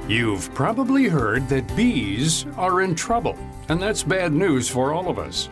You've probably heard that bees are in trouble, and that's bad news for all of us.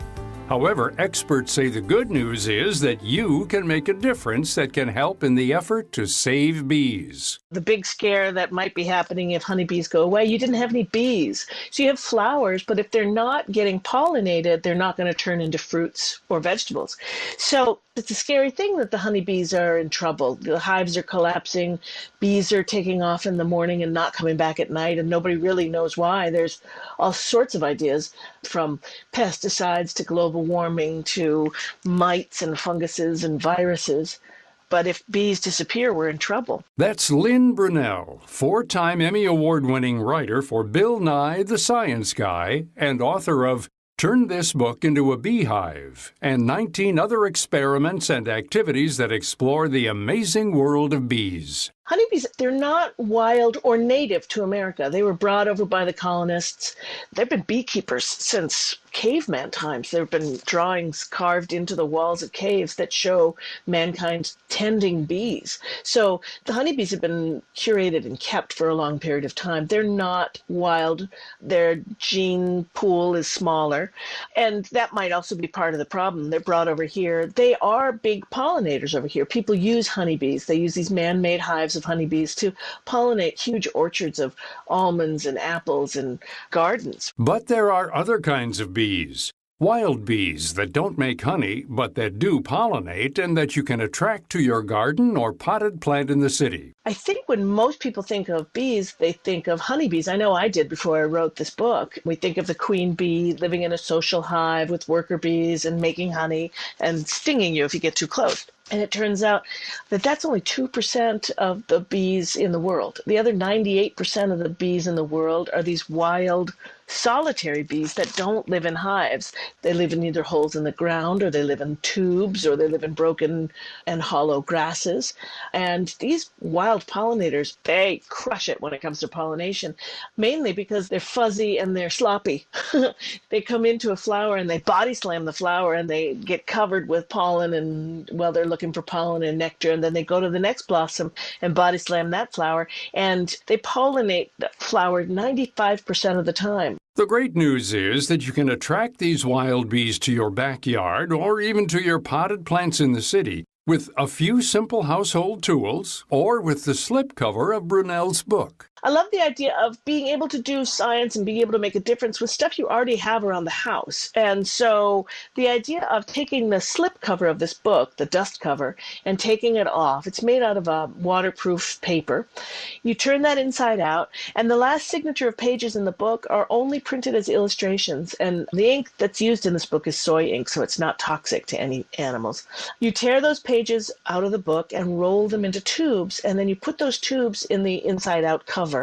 However, experts say the good news is that you can make a difference that can help in the effort to save bees. The big scare that might be happening if honeybees go away, you didn't have any bees. So you have flowers, but if they're not getting pollinated, they're not going to turn into fruits or vegetables. So it's a scary thing that the honeybees are in trouble. The hives are collapsing, bees are taking off in the morning and not coming back at night, and nobody really knows why. There's all sorts of ideas, from pesticides to global warming to mites and funguses and viruses. But if bees disappear, we're in trouble. That's Lynn Brunel, 4-time Emmy Award-winning writer for Bill Nye, the Science Guy, and author of Turn This Book into a Beehive, and 19 other experiments and activities that explore the amazing world of bees. Honeybees, they're not wild or native to America. They were brought over by the colonists. They've been beekeepers since caveman times. There have been drawings carved into the walls of caves that show mankind tending bees. So the honeybees have been curated and kept for a long period of time. They're not wild. Their gene pool is smaller. And that might also be part of the problem. They're brought over here. They are big pollinators over here. People use honeybees. They use these man-made hives of honeybees to pollinate huge orchards of almonds and apples and gardens. But there are other kinds of bees. Wild bees that don't make honey, but that do pollinate and that you can attract to your garden or potted plant in the city. I think when most people think of bees, they think of honeybees. I know I did before I wrote this book. We think of the queen bee living in a social hive with worker bees and making honey and stinging you if you get too close. And it turns out that that's only 2% of the bees in the world. The other 98% of the bees in the world are these wild, solitary bees that don't live in hives. They live in either holes in the ground, or they live in tubes, or they live in broken and hollow grasses. And these wild pollinators, they crush it when it comes to pollination, mainly because they're fuzzy and they're sloppy. They come into a flower and they body slam the flower and they get covered with pollen, and well, they're looking for pollen and nectar, and then they go to the next blossom and body slam that flower, and they pollinate the flower 95% of the time. The great news is that you can attract these wild bees to your backyard or even to your potted plants in the city with a few simple household tools or with the slipcover of Brunel's book. I love the idea of being able to do science and being able to make a difference with stuff you already have around the house. And so the idea of taking the slipcover of this book, the dust cover, and taking it off, it's made out of a waterproof paper. You turn that inside out, and the last signature of pages in the book are only printed as illustrations. And the ink that's used in this book is soy ink, so it's not toxic to any animals. You tear those pages out of the book and roll them into tubes, and then you put those tubes in the inside-out cover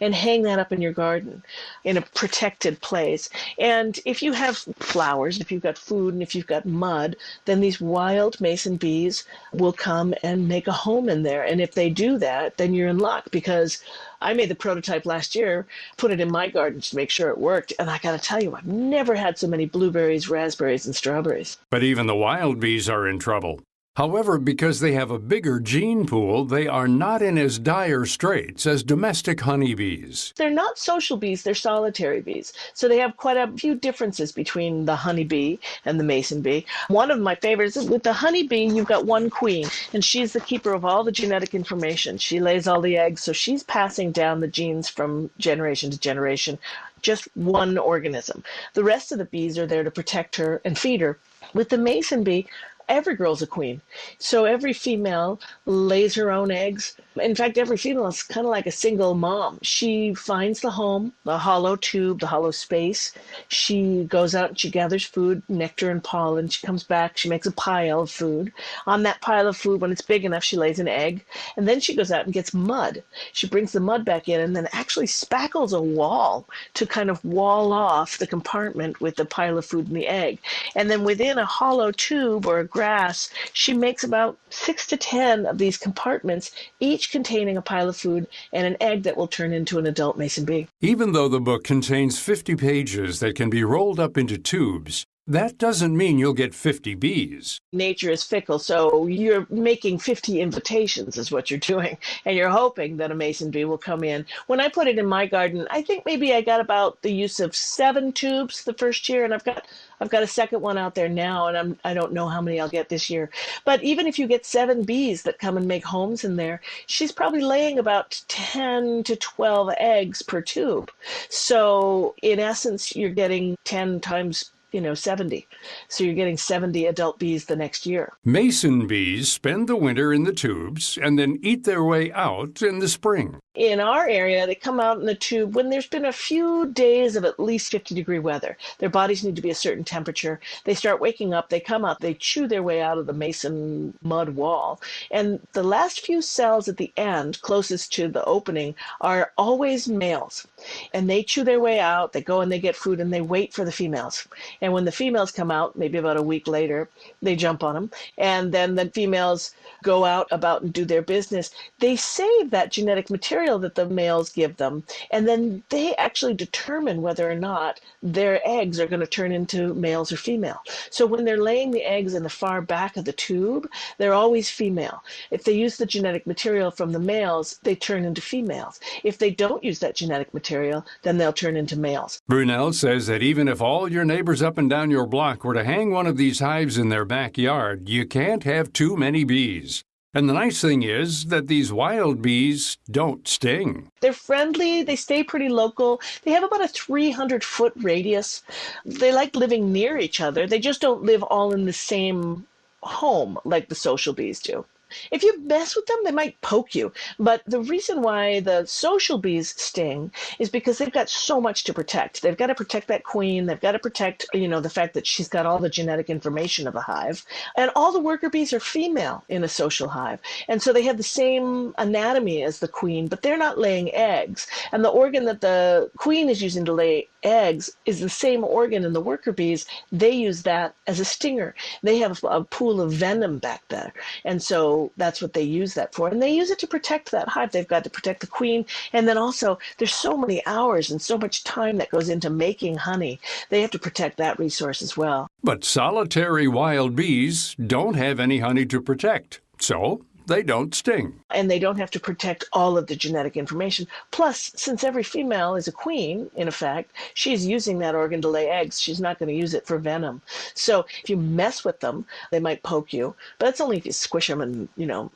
and hang that up in your garden in a protected place. And if you have flowers, if you've got food, and if you've got mud, then these wild mason bees will come and make a home in there. And if they do that, then you're in luck, because I made the prototype last year, put it in my garden to make sure it worked, and I got to tell you, I've never had so many blueberries, raspberries, and strawberries. But even the wild bees are in trouble. However, because they have a bigger gene pool, they are not in as dire straits as domestic honeybees. They're not social bees, they're solitary bees. So they have quite a few differences between the honeybee and the mason bee. One of my favorites is with the honeybee, you've got one queen, and she's the keeper of all the genetic information. She lays all the eggs, so she's passing down the genes from generation to generation, just one organism. The rest of the bees are there to protect her and feed her. With the mason bee, every girl's a queen. So every female lays her own eggs. In fact, every female is kind of like a single mom. She finds the home, the hollow tube, the hollow space. She goes out and she gathers food, nectar and pollen. She comes back, she makes a pile of food. On that pile of food, when it's big enough, she lays an egg. And then she goes out and gets mud. She brings the mud back in and then actually spackles a wall to kind of wall off the compartment with the pile of food and the egg. And then within a hollow tube or a grass, she makes about 6 to 10 of these compartments, each containing a pile of food and an egg that will turn into an adult mason bee. Even though the book contains 50 pages that can be rolled up into tubes, that doesn't mean you'll get 50 bees. Nature is fickle, so you're making 50 invitations is what you're doing, and you're hoping that a mason bee will come in. When I put it in my garden, I think maybe I got about the use of 7 tubes the first year, and I've got a second one out there now, and I don't know how many I'll get this year. But even if you get 7 bees that come and make homes in there, she's probably laying about 10 to 12 eggs per tube. So in essence, you're getting 10 times 70. So you're getting 70 adult bees the next year. Mason bees spend the winter in the tubes and then eat their way out in the spring. In our area, they come out in the tube when there's been a few days of at least 50-degree weather. Their bodies need to be a certain temperature. They start waking up, they come out, they chew their way out of the mason mud wall. And the last few cells at the end, closest to the opening, are always males. And they chew their way out, they go and they get food, and they wait for the females. And when the females come out, maybe about a week later, they jump on them. And then the females go out about and do their business. They save that genetic material that the males give them, and then they actually determine whether or not their eggs are going to turn into males or female. So when they're laying the eggs in the far back of the tube, they're always female. If they use the genetic material from the males, they turn into females. If they don't use that genetic material, then they'll turn into males. Brunel says that even if all your neighbors up and down your block were to hang one of these hives in their backyard, you can't have too many bees. And the nice thing is that these wild bees don't sting. They're friendly. They stay pretty local. They have about a 300-foot radius. They like living near each other. They just don't live all in the same home like the social bees do. If you mess with them, they might poke you. But the reason why the social bees sting is because they've got so much to protect. They've got to protect that queen. They've got to protect, the fact that she's got all the genetic information of a hive. And all the worker bees are female in a social hive. And so they have the same anatomy as the queen, but they're not laying eggs. And the organ that the queen is using to lay eggs is the same organ in the worker bees. They use that as a stinger. They have a pool of venom back there. And so that's what they use that for. And they use it to protect that hive. They've got to protect the queen. And then also, there's so many hours and so much time that goes into making honey. They have to protect that resource as well. But solitary wild bees don't have any honey to protect. So they don't sting. And they don't have to protect all of the genetic information. Plus, since every female is a queen, in effect, she's using that organ to lay eggs. She's not going to use it for venom. So if you mess with them, they might poke you. But that's only if you squish them and,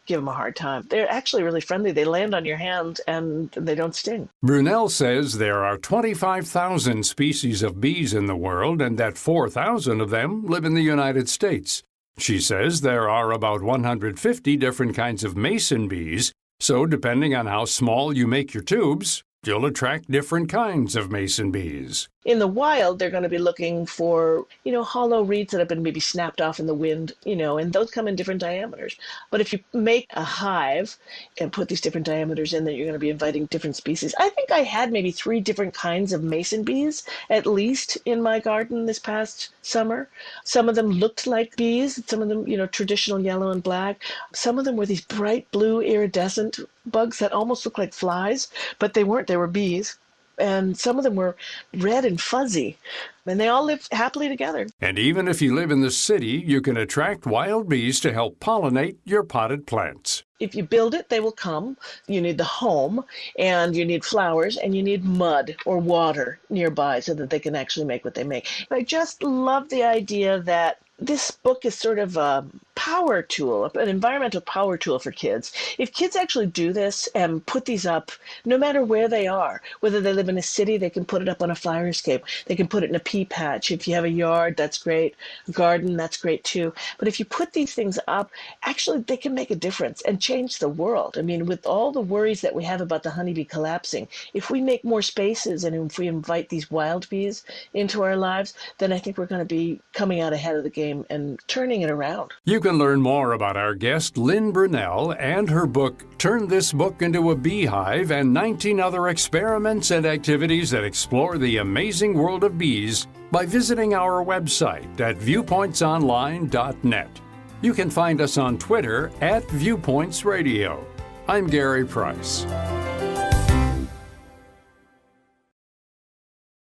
give them a hard time. They're actually really friendly. They land on your hand and they don't sting. Brunel says there are 25,000 species of bees in the world and that 4,000 of them live in the United States. She says there are about 150 different kinds of mason bees, so depending on how small you make your tubes, you'll attract different kinds of mason bees. In the wild, they're going to be looking for, hollow reeds that have been maybe snapped off in the wind, and those come in different diameters. But if you make a hive and put these different diameters in, then you're going to be inviting different species. I think I had maybe 3 different kinds of mason bees, at least in my garden this past summer. Some of them looked like bees. Some of them, traditional yellow and black. Some of them were these bright blue iridescent bugs that almost looked like flies, but they weren't. They were bees. And some of them were red and fuzzy, and they all lived happily together. And even if you live in the city, you can attract wild bees to help pollinate your potted plants. If you build it, they will come. You need the home, and you need flowers, and you need mud or water nearby so that they can actually make what they make. I just love the idea that this book is sort of a power tool, an environmental power tool for kids. If kids actually do this and put these up, no matter where they are, whether they live in a city, they can put it up on a fire escape. They can put it in a pea patch. If you have a yard, that's great. A garden, that's great too. But if you put these things up, actually they can make a difference and change the world. I mean, with all the worries that we have about the honeybee collapsing, if we make more spaces and if we invite these wild bees into our lives, then I think we're going to be coming out ahead of the game and turning it around. You can learn more about our guest, Lynn Brunel, and her book, Turn This Book into a Beehive, and 19 other experiments and activities that explore the amazing world of bees by visiting our website at viewpointsonline.net. You can find us on Twitter at Viewpoints Radio. I'm Gary Price.